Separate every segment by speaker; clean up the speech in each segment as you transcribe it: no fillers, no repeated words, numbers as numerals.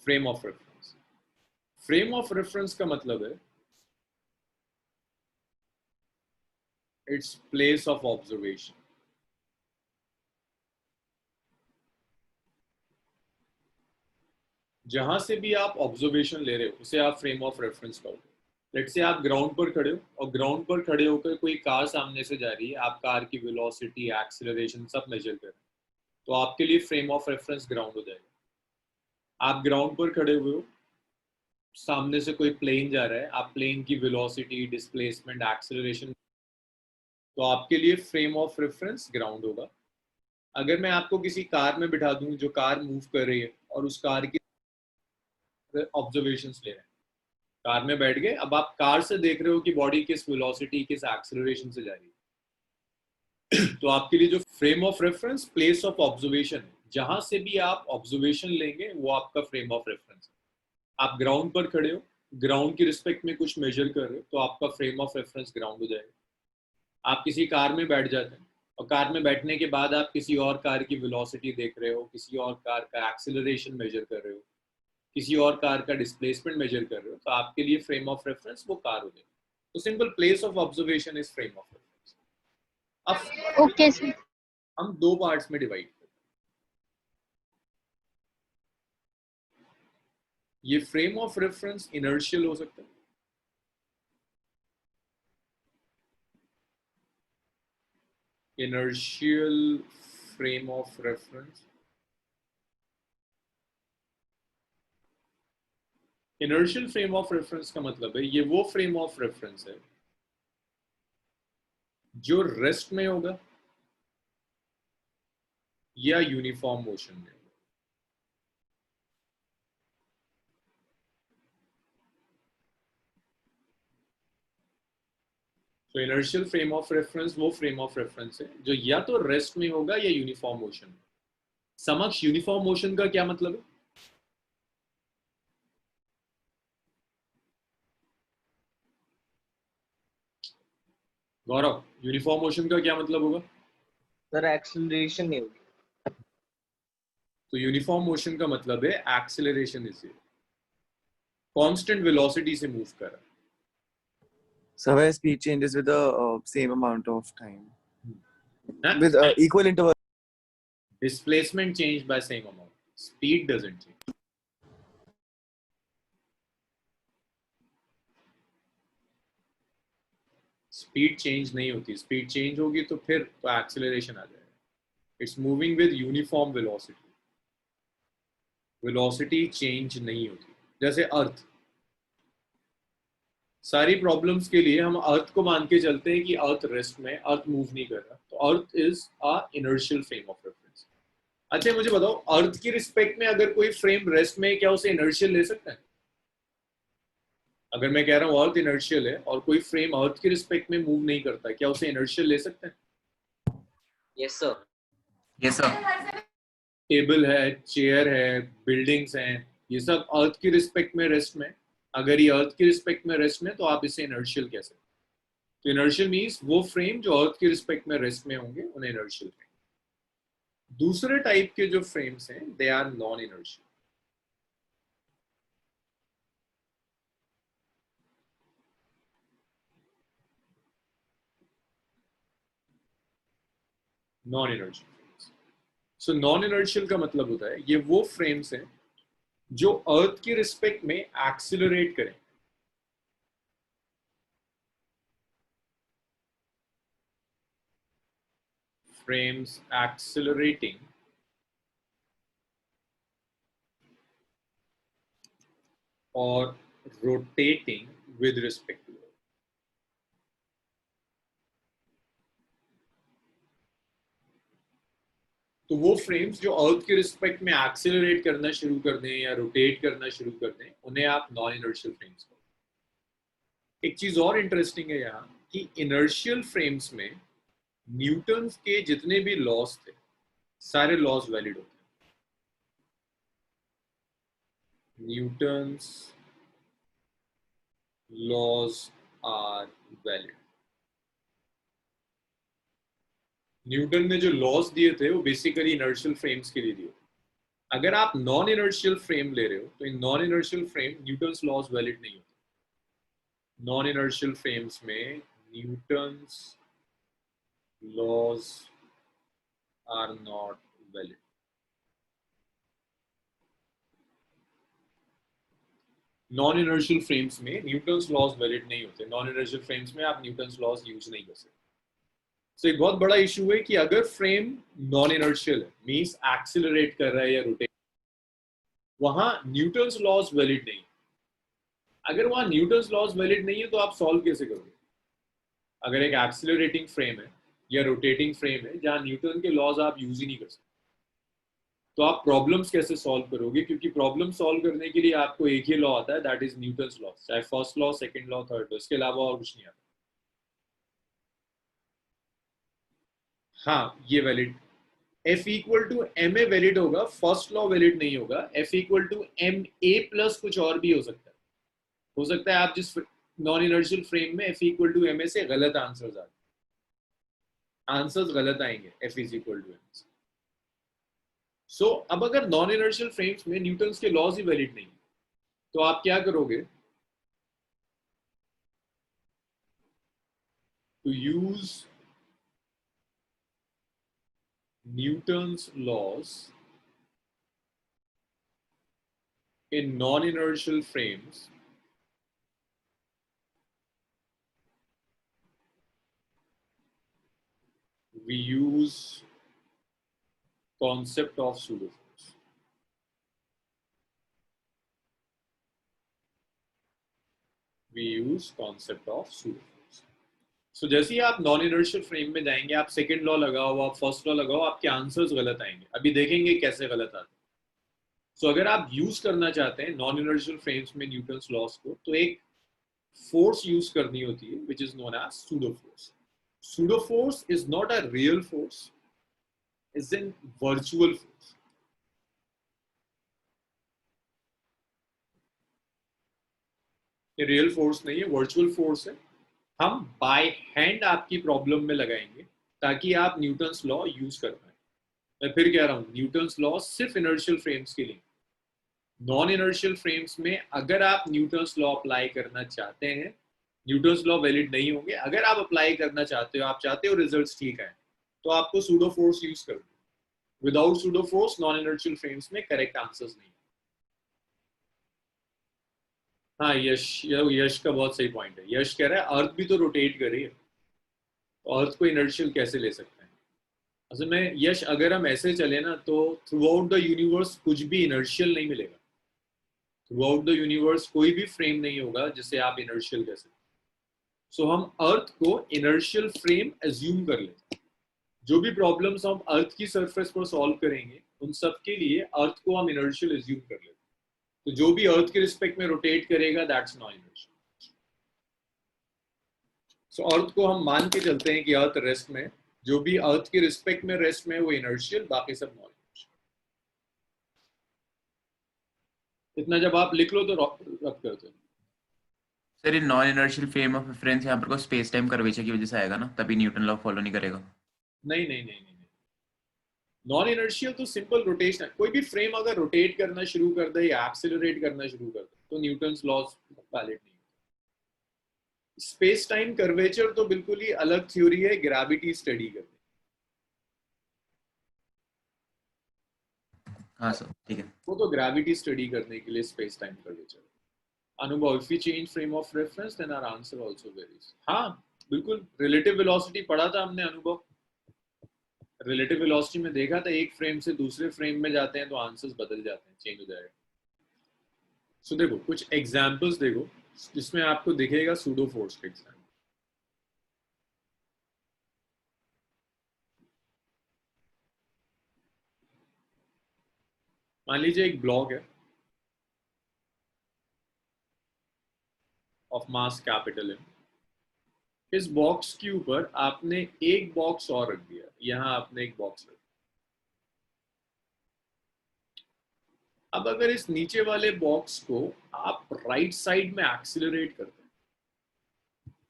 Speaker 1: Frame of reference. Frame of reference का मतलब है इट्स प्लेस ऑफ ऑब्जर्वेशन। जहां से भी आप ऑब्जर्वेशन ले रहे हो उसे आप फ्रेम ऑफ रेफरेंस कहोगे। लेट्स से आप ग्राउंड पर खड़े हो और ग्राउंड पर खड़े होकर कोई कार सामने से जा रही है, आप कार की वेलोसिटी, एक्सीलरेशन सब मेजर कर रहे हैं, तो आपके लिए फ्रेम ऑफ रेफरेंस ग्राउंड हो जाएगा। आप ग्राउंड पर खड़े हुए हो, सामने से कोई प्लेन जा रहा है, आप प्लेन की वेलोसिटी, डिस्प्लेसमेंट, एक्सीलरेशन, तो आपके लिए फ्रेम ऑफ रेफरेंस ग्राउंड होगा। अगर मैं आपको किसी कार में बिठा दूं जो कार मूव कर रही है और उस कार की ऑब्जर्वेशंस ले रहे हैं, कार में बैठ गए, अब आप कार से देख रहे हो कि बॉडी किस वेलोसिटी, किस एक्सीलरेशन से जा रही है तो आपके लिए जो frame of reference place of observation है, जहां से भी आप ऑब्जर्वेशन लेंगे वो आपका फ्रेम ऑफ रेफरेंस है। आप ग्राउंड पर खड़े हो, ग्राउंड की रिस्पेक्ट में कुछ मेजर कर रहे हो, तो आपका फ्रेम ऑफ रेफरेंस ग्राउंड हो जाएगा। आप किसी कार में बैठ जाते हैं और कार में बैठने के बाद आप किसी और कार की वेलोसिटी देख रहे हो, किसी और कार का एक्सीलरेशन मेजर कर रहे हो, किसी और कार का डिस्प्लेसमेंट मेजर कर रहे हो, तो आपके लिए फ्रेम ऑफ रेफरेंस वो कार हो जाएगी। तो simple place of observation is frame of reference. अब
Speaker 2: ओके सर।
Speaker 1: हम दो पार्ट्स में डिवाइड करते हैं। ये फ्रेम ऑफ रेफरेंस इनर्शियल हो सकता है, inertial frame of reference. Inertial frame of reference का मतलब है ये वो फ्रेम ऑफ रेफरेंस है जो रेस्ट में होगा या यूनिफॉर्म मोशन में। तो इनर्शियल फ्रेम ऑफ रेफरेंस वो फ्रेम ऑफ रेफरेंस है जो या तो रेस्ट में होगा या यूनिफॉर्म मोशन में। समक्ष यूनिफॉर्म मोशन का क्या मतलब है? गौरव, यूनिफॉर्म मोशन का क्या मतलब होगा?
Speaker 3: सर एक्सेलरेशन नहीं होगी।
Speaker 1: तो यूनिफॉर्म मोशन का मतलब है एक्सेलरेशन इज कांस्टेंट वेलोसिटी से मूव कर रहा है।
Speaker 4: So where speed changes with the same amount of time,
Speaker 1: Huh?
Speaker 4: with equal interval.
Speaker 1: Displacement changed by same amount. Speed doesn't change. Speed change नहीं होती, speed change होगी तो फिर तो एक्सेलरेशन आ जाएगा। It's moving with uniform velocity, velocity change नहीं होती। जैसे अर्थ, सारी प्रॉब्लम्स के लिए हम अर्थ को मान के चलते हैं कि अर्थ रेस्ट में, अर्थ मूव नहीं कर रहा, तो earth is a inertial frame of reference. अच्छा मुझे बताओ, अर्थ की रिस्पेक्ट में अगर कोई फ्रेम रेस्ट में, क्या उसे इनर्शियल ले सकता है? अगर मैं कह रहा हूँ अर्थ इनर्शियल है और कोई फ्रेम अर्थ की रिस्पेक्ट में मूव नहीं करता, क्या उसे इनर्शियल ले सकते हैं?
Speaker 3: Yes sir.
Speaker 5: Yes sir.
Speaker 1: Table है, चेयर है, बिल्डिंग्स हैं, ये सब अर्थ की रिस्पेक्ट में रेस्ट में, अगर ये अर्थ की रिस्पेक्ट में रेस्ट में तो आप इसे इनर्शियल कह सकते हैं। तो इनर्शियल मीन्स वो फ्रेम जो अर्थ की रिस्पेक्ट में रेस्ट में होंगे उन्हें इनर्शियल कहेंगे। दूसरे टाइप के जो फ्रेम्स हैं they are non inertial. Non inertial frames. So non inertial का मतलब होता है ये वो फ्रेम्स हैं जो अर्थ की रिस्पेक्ट में एक्सिलरेट करें। फ्रेम्स एक्सिलरेटिंग और rotating with respect to it. तो वो फ्रेम्स जो अर्थ के रिस्पेक्ट में एक्सेलरेट करना शुरू कर दें या रोटेट करना शुरू कर दें उन्हें आप नॉन इनर्शियल फ्रेम्स कहो। एक चीज और इंटरेस्टिंग है यहाँ कि इनर्शियल फ्रेम्स में न्यूटन्स के जितने भी लॉज थे सारे लॉज वैलिड होते हैं। Newton's laws are valid. Newton ने जो लॉज दिए थे वो बेसिकली इनर्शियल फ्रेम्स के लिए दिए। अगर आप नॉन इनर्शियल फ्रेम ले रहे हो तो इन non inertial frame Newton's laws valid नहीं होते। नॉन इनर्शियल फ्रेम्स में Newton's laws are not valid. Non inertial frames में न्यूटन्स लॉज वैलिड नहीं होते। नॉन इनर्शियल फ्रेम्स में आप न्यूटन्स लॉज यूज नहीं कर सकते। तो एक बहुत बड़ा इशू है कि अगर फ्रेम नॉन इनर्शियल है, मींस एक्सिलरेट कर रहा है या रोटेट, वहां न्यूटन्स लॉज वैलिड नहीं। अगर वहां न्यूटन्स लॉज वैलिड नहीं है तो आप सॉल्व कैसे करोगे? अगर एक एक्सिलरेटिंग फ्रेम है या रोटेटिंग फ्रेम है जहां न्यूटन के लॉज आप यूज ही नहीं कर सकते, तो आप प्रॉब्लम्स कैसे सॉल्व करोगे? क्योंकि प्रॉब्लम सॉल्व करने के लिए आपको एक ही लॉ आता है, दैट इज न्यूटन्स लॉ, चाहे first law, second law, third law, इसके अलावा और कुछ नहीं आता। हाँ, ये valid F equal to m a valid होगा, फर्स्ट लॉ वैलिड नहीं होगा। F equal to m a plus कुछ और भी हो सकता है। हो सकता है आप जिस नॉन इनर्शियल फ्रेम में F equal to m a से गलत आंसर्स आए, आंसर्स गलत आएंगे F is equal to m से। सो अब अगर नॉन इनर्शियल फ्रेम्स में न्यूटन्स के लॉज ही वैलिड नहीं, तो आप क्या करोगे? To use Newton's laws in non-inertial frames, we use concept of pseudo-force. We use concept of pseudo-force. So जैसे ही आप नॉन इनर्शियल फ्रेम में जाएंगे, आप सेकेंड लॉ लगाओ, आप फर्स्ट लॉ लगाओ, आपके आंसर्स गलत आएंगे। अभी देखेंगे कैसे गलत आते हैं। सो अगर आप यूज करना चाहते हैं नॉन इनर्शियल फ्रेम्स में न्यूटन्स लॉस को, तो एक फोर्स यूज करनी होती है which is known as pseudo force. Pseudo force is not a real force, is an virtual force. ये रियल फोर्स नहीं है, वर्चुअल फोर्स है। हम बाय हैंड आपकी प्रॉब्लम में लगाएंगे ताकि आप न्यूटन्स लॉ यूज कर पाए। मैं फिर कह रहा हूं, न्यूटन्स लॉ सिर्फ इनर्शियल फ्रेम्स के लिए। नॉन इनर्शियल फ्रेम्स में अगर आप न्यूटन्स लॉ अप्लाई करना चाहते हैं, न्यूटन्स लॉ वैलिड नहीं होंगे। अगर आप अप्लाई करना चाहते हो, आप चाहते हो रिजल्ट्स ठीक आए, तो आपको सूडो फोर्स यूज करना है। Without pseudo force non inertial frames में करेक्ट आंसर्स नहीं। हाँ, यश का बहुत सही पॉइंट है। यश कह रहा है अर्थ भी तो रोटेट कर रही है, तो अर्थ को इनर्शियल कैसे ले सकते हैं? असल में यश, अगर हम ऐसे चले ना, तो थ्रू आउट द यूनिवर्स कुछ भी इनर्शियल नहीं मिलेगा। थ्रू आउट द यूनिवर्स कोई भी फ्रेम नहीं होगा जिसे आप इनर्शियल कह सकते। सो हम अर्थ को इनर्शियल फ्रेम एज्यूम कर लेते हैं। जो भी प्रॉब्लम्स हम अर्थ की सरफेस पर सॉल्व करेंगे, उन सब के लिए अर्थ को हम इनर्शियल एज्यूम कर लेते हैं। तो जो भी अर्थ के रिस्पेक्ट में रोटेट करेगा, दैट्स नॉन इनर्शियल। सो अर्थ को हम मान के चलते हैं कि अर्थ रेस्ट में, जो भी अर्थ के रिस्पेक्ट में रेस्ट में वो इनर्शियल, बाकी सब नॉन इनर्शियल। इतना जब आप लिख लो तो रब करते हैं।
Speaker 5: सर, ये non inertial frame of reference यहाँ पर को स्पेस टाइम कर्वेचर की वजह से आएगा ना, तभी न्यूटन लॉ फॉलो नहीं करेगा।
Speaker 1: नहीं नहीं नहीं नहीं, नॉन इनर्शियल तो सिंपल रोटेशन। कोई भी फ्रेम अगर रोटेट करना शुरू कर दे या एक्सेलरेट करना शुरू कर दे, तो न्यूटन्स लॉज वैलिड नहीं। स्पेस टाइम कर्वेचर तो बिल्कुल ही अलग थ्योरी है, ग्रेविटी स्टडी करने।
Speaker 5: हाँ सर, ठीक है।
Speaker 1: वो तो ग्रेविटी स्टडी करने के लिए space time curvature. Anubhav, if we change frame of reference then our answer also varies. हाँ बिल्कुल, रिलेटिव वेलोसिटी पढ़ा था हमने अनुभव। रिलेटिव वेलोसिटी में देखा था, एक फ्रेम से दूसरे फ्रेम में जाते हैं तो आंसर्स बदल जाते हैं, चेंज हो जाएगा। सो देखो कुछ एग्जांपल्स देखो जिसमें आपको दिखेगा सूडो फोर्स का एग्जांपल। मान लीजिए एक ब्लॉक है ऑफ मास कैपिटल एम। इस बॉक्स के ऊपर आपने एक बॉक्स और रख दिया, यहां आपने एक बॉक्स रख दिया। अब अगर इस नीचे वाले बॉक्स को आप राइट साइड में एक्सिलरेट करते हैं,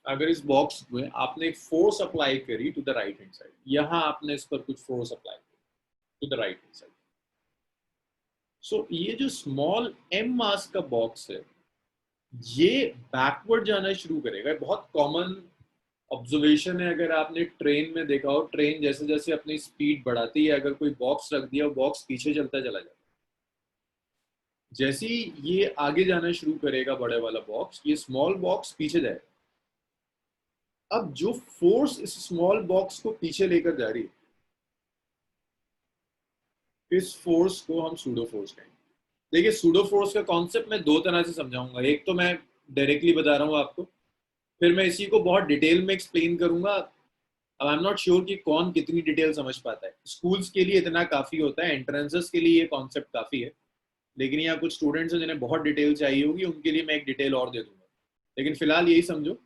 Speaker 1: अगर इस बॉक्स में आपने एक फोर्स अप्लाई करी to the right hand side, यहां आपने इस पर कुछ फोर्स अप्लाई करी to the right hand side, so ये जो स्मॉल m मास का बॉक्स है ये बैकवर्ड जाना शुरू करेगा। बहुत कॉमन ऑब्जर्वेशन है, अगर आपने ट्रेन में देखा हो, ट्रेन जैसे जैसे अपनी स्पीड बढ़ाती है, अगर कोई बॉक्स रख दिया, वो बॉक्स पीछे चलता चला जाता है। जैसे ही ये आगे जाना शुरू करेगा बड़े वाला बॉक्स, ये स्मॉल बॉक्स पीछे जाएगा। अब जो फोर्स इस स्मॉल बॉक्स को पीछे लेकर जा रही है, इस फोर्स को हम सूडो फोर्स कहेंगे। देखिए, सूडो फोर्स का कॉन्सेप्ट मैं दो तरह से समझाऊंगा। एक तो मैं डायरेक्टली बता रहा हूँ आपको, फिर मैं इसी को बहुत डिटेल में एक्सप्लेन करूंगा। अब आई एम नॉट श्योर कि कौन कितनी डिटेल समझ पाता है। स्कूल्स के लिए इतना काफी होता है, एंट्रेंसेस के लिए ये कॉन्सेप्ट काफी है, लेकिन यहाँ कुछ स्टूडेंट्स हैं जिन्हें बहुत डिटेल चाहिए होगी, उनके लिए मैं एक डिटेल और दे दूंगा। लेकिन फिलहाल यही समझो,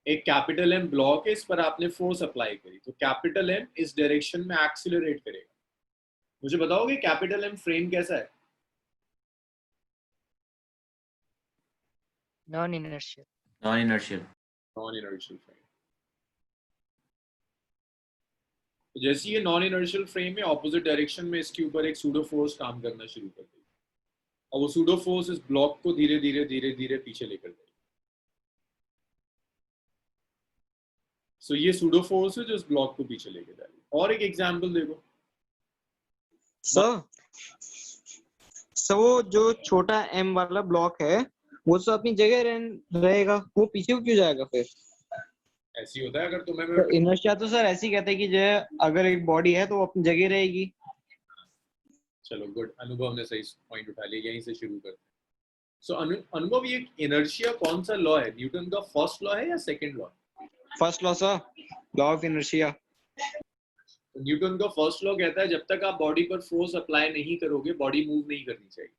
Speaker 1: एक कैपिटल एम ब्लॉक है, इस पर आपने फोर्स अप्लाई करी, तो कैपिटल एम इस डायरेक्शन में एक्सीलरेट करेगा। मुझे बताओगे कैपिटल एम फ्रेम कैसा है?
Speaker 2: Non inertial.
Speaker 5: Non inertial.
Speaker 1: Non inertial frame. तो जैसे ये नॉन इनर्शियल फ्रेम है, ऑपोजिट डायरेक्शन में इसके ऊपर एक सूडो फोर्स काम करना शुरू कर देगी, और वो सूडो फोर्स इस ब्लॉक को धीरे धीरे धीरे धीरे पीछे लेकर जाएगी। सो ये सूडो फोर्स है जो इस ब्लॉक को पीछे लेकर जाएगी। और एक एग्जांपल देखो
Speaker 6: सर, वो जो छोटा m वाला ब्लॉक है वो तो अपनी जगह रहेगा, वो पीछे क्यों जाएगा फिर?
Speaker 1: ऐसी होता है, अगर तुम्हें
Speaker 6: तो इनर्शिया तो सर ऐसे ही कहते हैं कि जो अगर एक बॉडी है तो वो अपनी जगह रहेगी।
Speaker 1: चलो गुड, अनुभव ने सही पॉइंट उठा लिया, यहीं से शुरू करते हैं। सो अनुभव, ये इनर्शिया कौन सा लॉ है? न्यूटन का फर्स्ट लॉ है या second law?
Speaker 6: First law sir, law of inertia.
Speaker 1: तो न्यूटन का फर्स्ट लॉ कहता है जब तक आप बॉडी पर फोर्स अप्लाई नहीं करोगे, बॉडी मूव नहीं करनी चाहिए।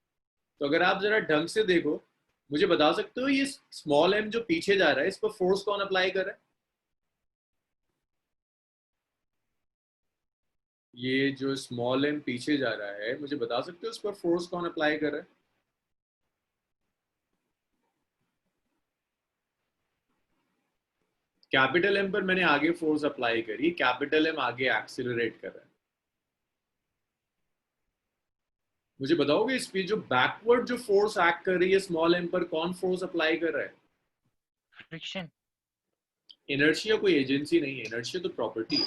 Speaker 1: तो अगर आप जरा ढंग से देखो, मुझे बता सकते हो ये स्मॉल m जो पीछे जा रहा है, इस पर फोर्स कौन अप्लाई कर रहा है? ये जो स्मॉल m पीछे जा रहा है, मुझे बता सकते हो इस पर फोर्स कौन अप्लाई कर रहा है? कैपिटल M पर मैंने आगे फोर्स अप्लाई करी, कैपिटल M आगे एक्सीलरेट कर रहा है। मुझे बताओगे इस पे जो बैकवर्ड जो फोर्स एक्ट कर रही है स्मॉल m पर, कौन फोर्स अप्लाई कर रहा है?
Speaker 2: फ्रिक्शन।
Speaker 1: इनर्शिया कोई एजेंसी नहीं है, इनर्शिया तो प्रॉपर्टी है।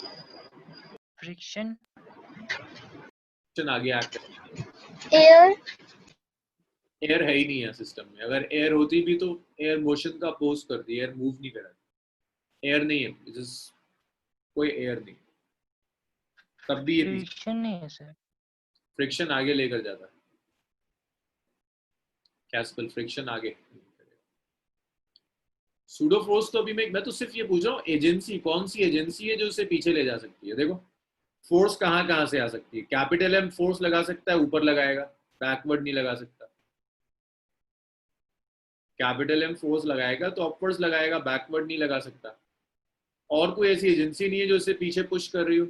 Speaker 2: फ्रिक्शन।
Speaker 1: आगे एक्ट कर
Speaker 7: एयर
Speaker 1: एयर है ही नहीं है सिस्टम में। अगर एयर होती भी तो एयर मोशन का अपोज करती, एयर मूव नहीं करा। एयर नहीं है, कोई एयर नहीं, तब भी ये
Speaker 2: फ्रिक्शन नहीं है सर।
Speaker 1: फ्रिक्शन आगे लेकर जाता है। कैस्पल फ्रिक्शन आगे। सूडो फोर्स तो अभी मैं तो सिर्फ ये पूछ रहा हूँ, एजेंसी कौन सी एजेंसी है जो उसे पीछे ले जा सकती है? देखो फोर्स कहाँ कहाँ से आ सकती है। कैपिटल M फोर्स लगा सकता है, ऊपर लगाएगा, बैकवर्ड नहीं लगा सकता। कैपिटल M फोर्स लगाएगा तो अपवर्ड्स लगाएगा, बैकवर्ड नहीं लगा सकता। और कोई ऐसी एजेंसी नहीं है जो इसे पीछे पुश कर रही हो।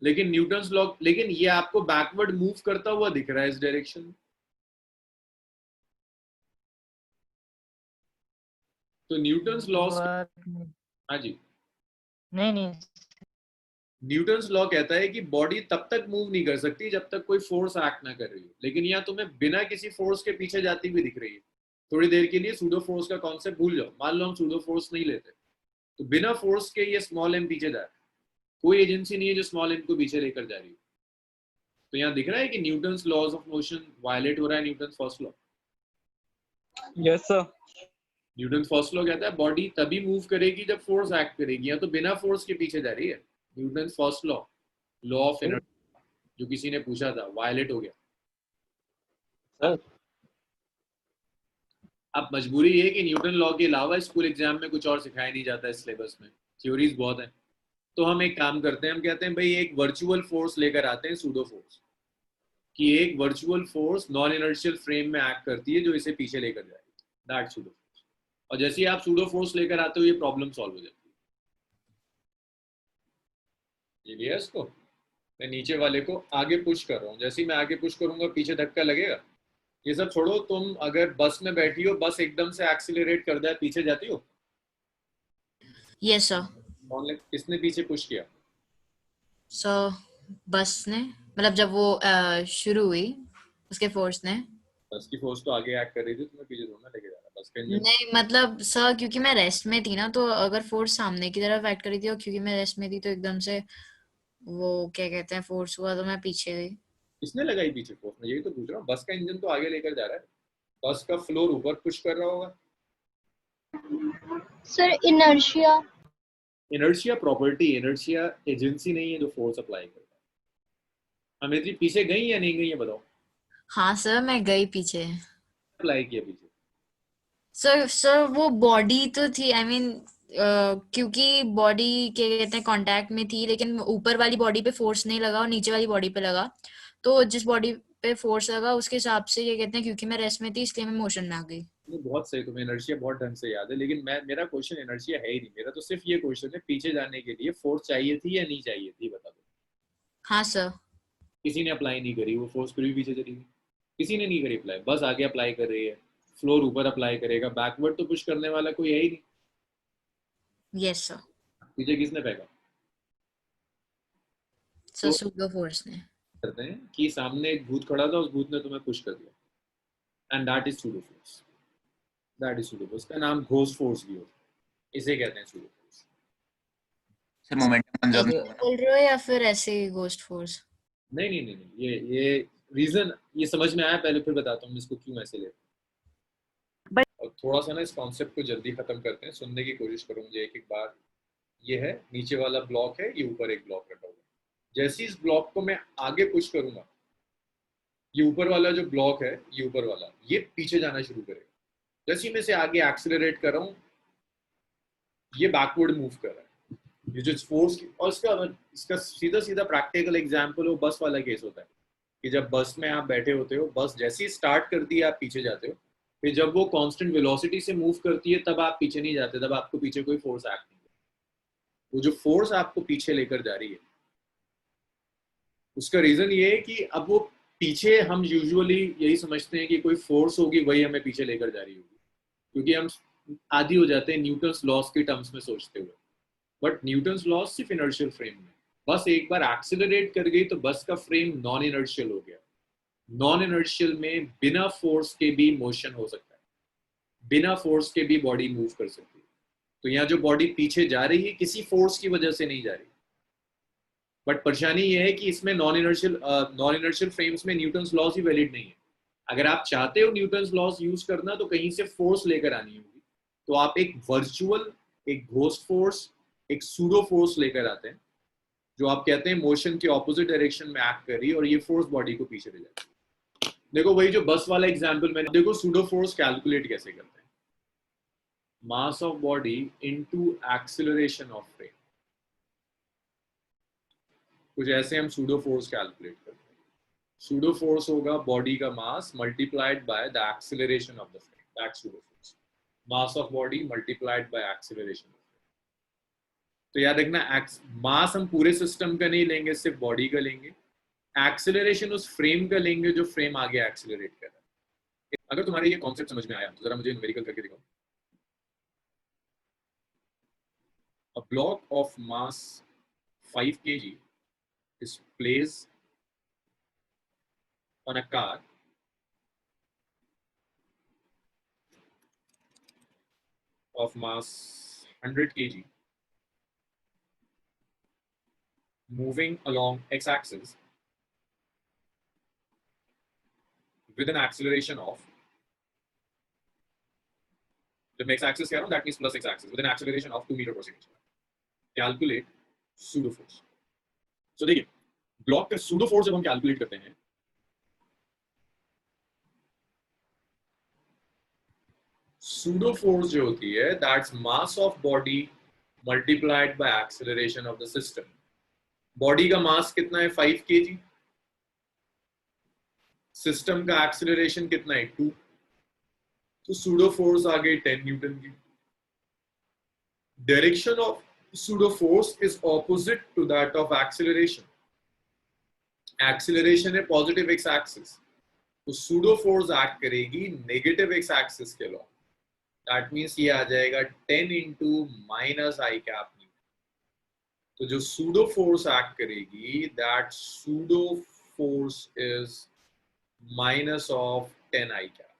Speaker 1: लेकिन न्यूटन्स लॉ, लेकिन ये आपको बैकवर्ड मूव करता हुआ दिख रहा है इस डायरेक्शन में। तो न्यूटन्स लॉ, हाँ जी,
Speaker 2: नहीं
Speaker 1: न्यूटन्स लॉ कहता है कि बॉडी तब तक मूव नहीं कर सकती जब तक कोई फोर्स एक्ट ना कर रही हो। लेकिन यहाँ तुम्हें बिना किसी फोर्स के पीछे जाती हुई दिख रही है। थोड़ी देर के लिए सूडो फोर्स का कॉन्सेप्ट भूल जाओ, मान लो हम सूडो फोर्स नहीं लेते, तो बिना फोर्स के ये स्मॉल m पीछे जा रहा है। कोई एजेंसी नहीं है जो स्मॉल m को पीछे लेकर जा रही है। तो यहाँ दिख रहा है कि Newton's laws of motion violate हो रहा है, Newton's first law.
Speaker 6: Yes sir.
Speaker 1: Newton's first law कहता है बॉडी तभी मूव करेगी जब फोर्स एक्ट करेगी, या तो बिना फोर्स के पीछे जा रही है। Newton's first law, law of inertia, जो किसी ने पूछा था, वायलेट हो गया
Speaker 6: सर।
Speaker 1: अब मजबूरी ये है कि न्यूटन लॉ के अलावा स्कूल एग्जाम में कुछ और सिखाया नहीं जाता है सिलेबस में, थ्योरीज बहुत हैं। तो हम एक काम करते हैं, हम कहते हैं भाई एक वर्चुअल फोर्स लेकर आते हैं, सूडो फोर्स, कि एक virtual force non inertial frame में एक्ट करती है जो इसे पीछे लेकर जाएगी, दैट सूडो फोर्स। और जैसे ही आप सूडो फोर्स लेकर आते हो, ये प्रॉब्लम सॉल्व हो जाती है। ये लिया इसको, मैं नीचे वाले को आगे पुश कर रहा हूँ, जैसे ही मैं आगे पुश करूंगा पीछे धक्का लगेगा। ये सब छोड़ो, तुम अगर बस में बैठी हो, बस एकदम से एक्सीलरेट कर दे, पीछे जाती हो?
Speaker 8: Yes sir.
Speaker 1: किसने पीछे पुश किया?
Speaker 8: सर बस ने, मतलब जब वो शुरू हुई उसके फोर्स ने?
Speaker 1: बस की फोर्स तो आगे एक्ट कर रही थी, तुम्हें पीछे थोड़ा लेके जा रहा, बस का इंजन।
Speaker 8: नहीं मतलब सर, क्योंकि मैं रेस्ट में थी ना, तो अगर फोर्स सामने की तरफ एक्ट करी थी और क्योंकि मैं रेस्ट में थी तो एकदम से वो क्या कहते हैं फोर्स हुआ, तो मैं पीछे गई।
Speaker 1: किसने लगाई पीछे फोर्स? मैं यही तो पूछ रहा हूँ, बस का इंजन तो आगे लेकर जा रहा है, बस का फ्लोर ऊपर पुश कर रहा होगा।
Speaker 7: Sir inertia.
Speaker 1: Inertia property, inertia agency नहीं है जो फोर्स अप्लाई करता है। अमित्री पीछे गई या नहीं गई है बताओ?
Speaker 8: हाँ सर, मैं गई पीछे।
Speaker 1: अप्लाई किया पीछे?
Speaker 8: सर वो बॉडी तो थी, आई मीन क्योंकि बॉडी क्या कहते हैं कांटेक्ट में थी, लेकिन ऊपर वाली बॉडी पे फोर्स नहीं लगा और नीचे वाली बॉडी पे लगा। तो जिस बॉडी पे फोर्स लगा उसके हिसाब से क्या कहते हैं, क्योंकि मैं रेस्ट में थी इसलिए मैं मोशन में आ गई।
Speaker 1: ये बहुत सही, तुम्हें इनर्शिया बहुत ढंग से याद है, लेकिन मेरा क्वेश्चन इनर्शिया है ही नहीं। मेरा तो सिर्फ ये क्वेश्चन है, पीछे जाने के लिए फोर्स चाहिए थी या नहीं चाहिए थी, बता दो।
Speaker 8: हाँ सर।
Speaker 1: किसी ने अप्लाई नहीं करी, वो फोर्स फिर भी पीछे चली गई। किसी ने नहीं करी अप्लाई, बस आगे अप्लाई कर रही है, फ्लोर ऊपर अप्लाई करेगा, बैकवर्ड तो पुश करने वाला कोई है ही नहीं।
Speaker 8: Yes sir.
Speaker 1: पीछे किसने फेंका?
Speaker 8: सर
Speaker 1: तो
Speaker 8: सूडो फोर्स ने।
Speaker 1: करते हैं कि सामने एक भूत खड़ा था, उस भूत ने तुम्हें पुश कर दिया, and that is pseudo force. That is pseudo force. का नाम घोस्ट फोर्स भी होता है, इसे कहते हैं pseudo force.
Speaker 5: Sir momentum conserve नहीं होगा ना?
Speaker 8: बोल रहे हो या फिर ऐसे ही गोस्ट फोर्स?
Speaker 1: नहीं नहीं नहीं नहीं, ये रीजन ये समझ में आया, पहले फिर बताता हूँ इसको क्यों ऐसे लेते हैं। और थोड़ा सा ना इस कॉन्सेप्ट को जल्दी खत्म करते हैं, सुनने की कोशिश करो मुझे एक एक बार। ये है नीचे वाला ब्लॉक है, ये ऊपर एक ब्लॉक रखा हुआ है। जैसे इस ब्लॉक को मैं आगे पुश करूंगा, ये ऊपर वाला जो ब्लॉक है, ये ऊपर वाला, ये पीछे जाना शुरू करेगा। जैसे ही मैं इसे आगे एक्सेलरेट कर रहा हूँ, ये बैकवर्ड मूव कर रहा है। ये जो फोर्स, और इसका सीधा सीधा प्रैक्टिकल एग्जांपल वो बस वाला केस होता है कि जब बस में आप बैठे होते हो, बस जैसे ही स्टार्ट करती है आप पीछे जाते हो, फिर जब वो कांस्टेंट वेलोसिटी से मूव करती है तब आप पीछे नहीं जाते, तब आपको पीछे कोई फोर्स एक्ट नहीं करती। वो जो फोर्स आपको पीछे लेकर जा रही है, उसका रीजन ये है कि अब वो पीछे, हम यूजुअली यही समझते हैं कि कोई फोर्स होगी वही हमें पीछे लेकर जा रही होगी, क्योंकि हम आदी हो जाते हैं न्यूटन्स लॉस के टर्म्स में सोचते हुए। बट न्यूटन्स लॉस सिर्फ इनर्शियल फ्रेम में, बस एक बार एक्सीलरेट कर गई तो बस का फ्रेम नॉन इनर्शियल हो गया। नॉन इनर्शियल में बिना फोर्स के भी मोशन हो सकता है, बिना फोर्स के भी बॉडी मूव कर सकती है। तो यहाँ जो बॉडी पीछे जा रही है किसी फोर्स की वजह से नहीं जा रही, बट परेशानी ये है कि इसमें नॉन इनर्शियल फ्रेम्स में न्यूटन्स लॉस ही वैलिड नहीं है। अगर आप चाहते हो न्यूटन्स लॉस यूज करना तो कहीं से फोर्स लेकर आनी होगी, तो आप एक वर्चुअल, एक घोस्ट फोर्स, एक सूडो फोर्स लेकर आते हैं, जो आप कहते हैं मोशन के ऑपोजिट डायरेक्शन में एक्ट कर रही है, और ये फोर्स बॉडी को पीछे ले जाती है। देखो वही जो बस वाला एग्जांपल मैंने, देखो सूडो फोर्स कैलकुलेट कैसे करते हैं, mass of body into acceleration of frame. कुछ ऐसे हम सूडो फोर्स कैलकुलेट करते हैं। सूडो फोर्स होगा बॉडी का mass multiplied by the acceleration of the frame, that's pseudo force. Mass of body multiplied by acceleration. तो याद रखना, मास हम पूरे सिस्टम का नहीं लेंगे, सिर्फ बॉडी का लेंगे। एक्सीलरेशन उस फ्रेम का लेंगे जो फ्रेम आगे एक्सीलरेट कर रहा है। अगर तुम्हारे ये कॉन्सेप्ट समझ में आया तो जरा मुझे न्यूमेरिकल करके दिखाओ। A block of mass 5 kg is placed on a car of mass 100 kg moving along x-axis with an acceleration of, जब मैं x-axis कह रहा हूं that means plus x-axis, with an acceleration of 2 meter per second. Calculate pseudo force. So देखिए, block का pseudo force जब हम calculate करते हैं, pseudo force जो होती है that's mass of body multiplied by acceleration of the system. Body का मास कितना है 5 kg, सिस्टम का एक्सीलरेशन कितना है 2, तो सूडो फोर्स आ गई 10 न्यूटन की। Direction of pseudo force is opposite to that of acceleration. Acceleration है पॉजिटिव एक्स एक्सिस, तो सूडो फोर्स एक्ट करेगी नेगेटिव एक्स एक्सिस के लॉ। दैट मींस ये आ जाएगा 10 इंटू माइनस आई कैप। तो जो सूडो फोर्स एक्ट करेगी, that pseudo force is minus of 10 I cap.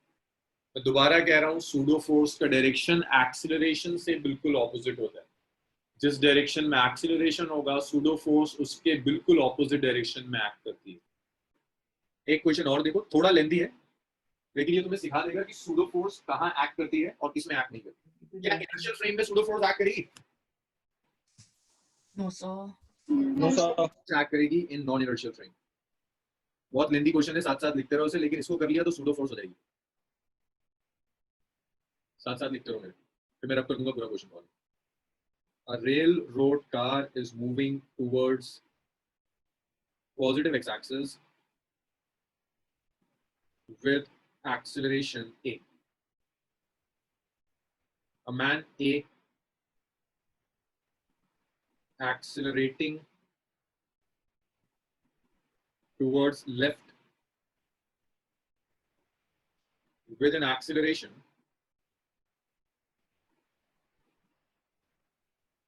Speaker 1: मैं दोबारा कह रहा हूँ, सूडो फोर्स का डायरेक्शन एक्सीलरेशन से बिल्कुल ऑपोजिट होता है। जिस डायरेक्शन में एक्सीलरेशन होगा, सूडो फोर्स उसके बिल्कुल ऑपोजिट डायरेक्शन में एक्ट करती है। एक क्वेश्चन और देखो, थोड़ा लेंथी है लेकिन ये तुम्हें सिखा देगा कि सूडो फोर्स कहाँ एक्ट करती है और किसमें एक्ट नहीं करती। क्या इनर्शियल फ्रेम में सूडो फोर्स एक्ट करेगी?
Speaker 8: No sir.
Speaker 6: No sir.
Speaker 1: Act करेगी इन नॉन इनर्शियल फ्रेम। बहुत लेंथी क्वेश्चन है, साथ साथ लिखते रहो उसे, लेकिन इसको कर लिया तो सूडो फोर्स हो जाएगी। साथ साथ लिखते रहो मेरे, फिर मैं रब कर दूंगा पूरा question solve. A railroad car is moving towards positive x-axis with acceleration a. A man A accelerating towards left with an acceleration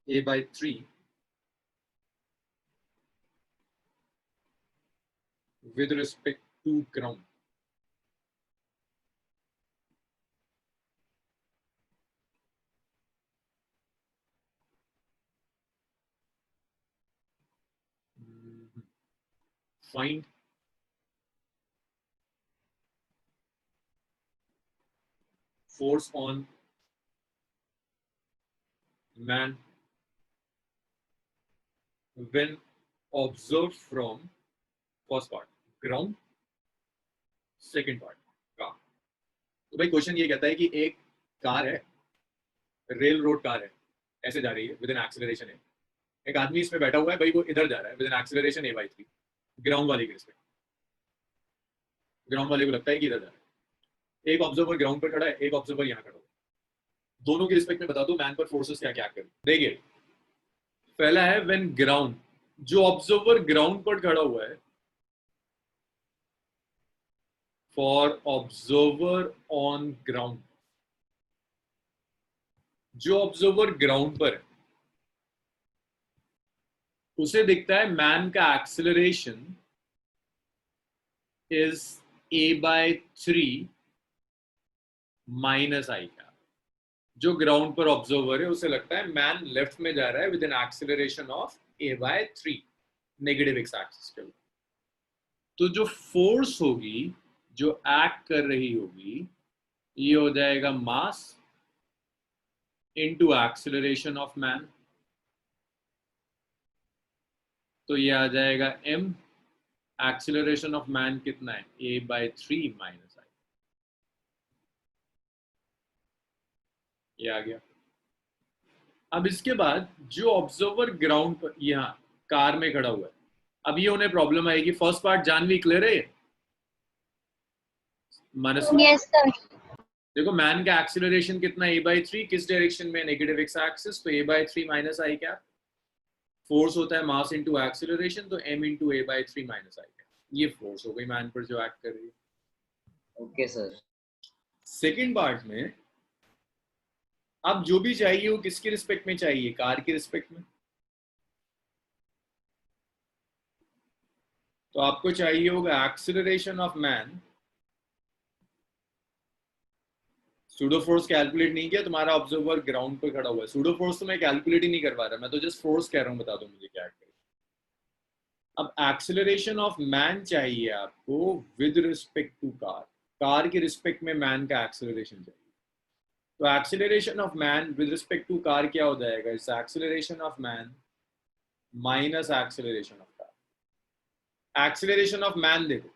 Speaker 1: a by 3 with respect to ground. Find force on man when observed from first part ground, second part car. तो भाई question ये कहता है कि एक car है, rail road car है, ऐसे जा रही है विद एन एक्सीलरेशन है। एक आदमी इसमें बैठा हुआ है भाई, वो इधर जा रहा है with an acceleration a by 3 ground वाले के रिस्पेक्ट। ग्राउंड वाले को लगता है कि इधर जा रहा है। एक ऑब्जर्वर ग्राउंड पर खड़ा है, एक ऑब्जर्वर यहाँ खड़ा है। दोनों के रिस्पेक्ट में बता दो मैन पर फोर्सेस क्या क्या करें। देखिए पहला है व्हेन ग्राउंड, जो ऑब्जर्वर ग्राउंड पर खड़ा हुआ है, फॉर ऑब्जर्वर ऑन ग्राउंड, जो ऑब्जर्वर ग्राउंड पर है उसे दिखता है मैन का acceleration is a by 3 minus i का। जो ग्राउंड पर ऑब्जर्वर है उसे लगता है मैन लेफ्ट में जा रहा है with an acceleration of a by 3 negative x axis के ऊपर। तो जो फोर्स होगी, जो एक्ट कर रही होगी, ये हो जाएगा mass into acceleration of man. तो ये आ जाएगा m, एक्सेलरेशन ऑफ मैन कितना है a by 3 माइनस आई। ये आ गया। अब इसके बाद जो ऑब्जर्वर ग्राउंड पर यहाँ कार में खड़ा हुआ है, अब ये उन्हें प्रॉब्लम आएगी। फर्स्ट पार्ट जानवी क्लियर है? मानस
Speaker 7: यस सर।
Speaker 1: देखो मैन का एक्सेलरेशन कितना a by 3, किस डायरेक्शन में? Negative x axis. तो a by 3 minus I cap. Force होता है मास इनटू एक्सेलरेशन, तो m into a by 3 minus I cap. ये फोर्स हो गई मैन पर जो एक्ट कर रही है।
Speaker 3: Okay sir.
Speaker 1: सेकेंड पार्ट में अब जो भी चाहिए वो किसके रिस्पेक्ट में चाहिए? कार के रिस्पेक्ट में। तो आपको चाहिए होगा acceleration of man. Pseudo force calculate नहीं किया, तुम्हारा ऑब्जर्वर ग्राउंड पर खड़ा हुआ है। सूडो फोर्स तो मैं कैलकुलेट ही नहीं करवा रहा, मैं तो जस्ट फोर्स कह रहा हूं, बता दो मुझे क्या करें। अब एक्सेलरेशन ऑफ मैन चाहिए आपको with respect to car. Car के रिस्पेक्ट में मैन का एक्सेलरेशन चाहिए। तो acceleration of man with respect to car क्या हो जाएगा? It's acceleration of man minus acceleration of car. Acceleration of man देखो,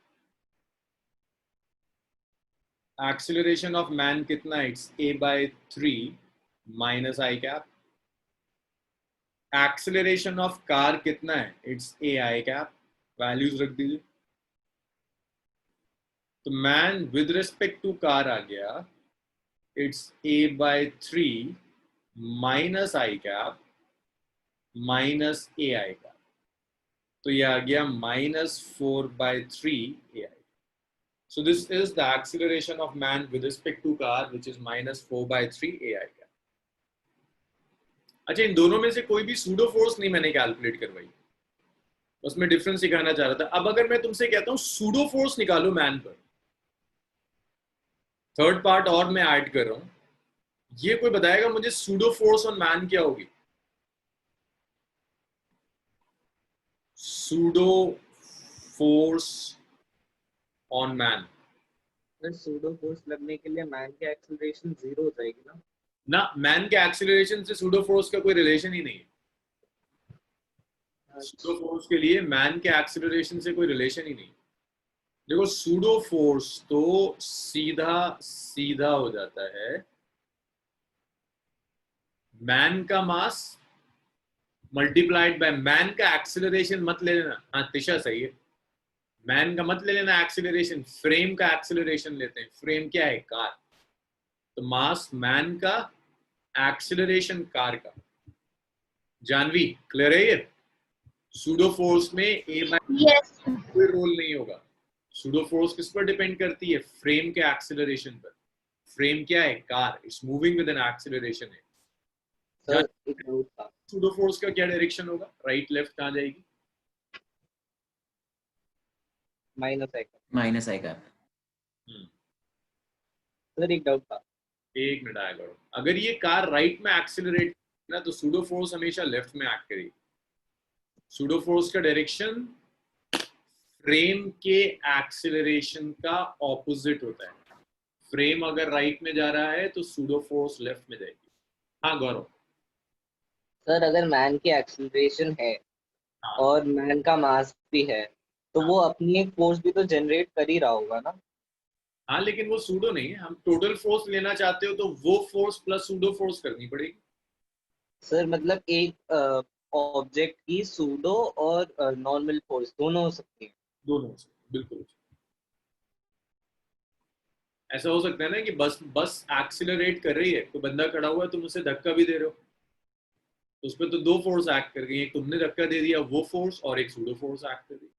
Speaker 1: एक्सेलरेशन ऑफ मैन कितना है? It's a by 3 minus I cap. Acceleration of car कितना है? It's a I cap. Values रख दीजिए। तो man with respect to car आ गया, it's a by 3 minus I cap minus a I cap. तो ये आ गया minus 4 by 3 a I. So this is the acceleration of man with respect to car, which is minus 4 by 3 ai का। अच्छा, इन दोनों में से कोई भी सूडो फोर्स नहीं मैंने कैलकुलेट करवाई, उसमें डिफरेंस सिखाना चाह रहा था। अब अगर मैं तुमसे कहता हूँ सूडो फोर्स निकालो मैन पर, थर्ड पार्ट और मैं ऐड कर रहा हूं, ये कोई बताएगा मुझे सूडो फोर्स ऑन मैन क्या होगी? Pseudo force on man,
Speaker 3: sir pseudo force लगने के लिए मैन की एक्सेलरेशन 0 हो जाएगी ना?
Speaker 1: मैन के एक्सीलरेशन से सूडो फोर्स का कोई रिलेशन ही नहीं है। सूडो फोर्स के लिए मैन के एक्सीलरेशन से कोई रिलेशन ही नहीं। देखो सूडो फोर्स तो सीधा सीधा हो जाता है मैन का मास मल्टीप्लाइड बाय मैन का एक्सीलरेशन। मत ले लेना, हाँ तिशा सही है, मैन का मत ले लेना एक्सीलरेशन, फ्रेम का एक्सीलरेशन लेते हैं। फ्रेम क्या है? कार। तो मास मैन का, एक्सीलरेशन कार का। जानवी क्लियर है ये? सूडो फोर्स में ए बाय
Speaker 8: यस
Speaker 1: कोई रोल नहीं होगा। सूडो फोर्स किस पर डिपेंड करती है? फ्रेम के एक्सीलरेशन पर। फ्रेम क्या है? Car. It's moving with an acceleration है।
Speaker 3: सर एक डाउट था,
Speaker 1: सूडो फोर्स का क्या डायरेक्शन होगा? राइट लेफ्ट कहाँ जाएगी?
Speaker 3: माइनस आई का।
Speaker 5: माइनस आएगा।
Speaker 3: सर एक डाउट था,
Speaker 1: एक मिनट आया करो। अगर ये कार राइट में एक्सीलरेट ना तो सूडो फोर्स हमेशा लेफ्ट में एक्ट करेगी। सूडो फोर्स का डायरेक्शन फ्रेम के एक्सीलरेशन का ऑपोजिट होता है। फ्रेम अगर राइट में जा रहा है तो सूडो फोर्स लेफ्ट में जाएगी। हाँ गौरव।
Speaker 3: सर अगर मैन की एक्सेलरेशन है
Speaker 1: हाँ।
Speaker 3: और मैन का मास भी है तो वो अपनी एक फोर्स भी तो जनरेट कर ही रहा होगा ना?
Speaker 1: हाँ लेकिन वो सूडो नहीं है। हम टोटल फोर्स लेना चाहते हो तो वो फोर्स प्लस सूडो फोर्स करनी पड़ेगी।
Speaker 3: सर मतलब एक ऑब्जेक्ट की सूडो और नॉर्मल फोर्स दोनों हो सकती है?
Speaker 1: दोनों से बिल्कुल। ऐसा हो सकता है ना कि बस एक्सीलरेट कर रही है, तो बंदा खड़ा हुआ है, तुम उसे धक्का भी दे रहे हो, तो उस पर तो दो फोर्स एक्ट कर गई। एक तुमने धक्का दे दिया वो फोर्स, और एक सूडो फोर्स एक्ट कर गई।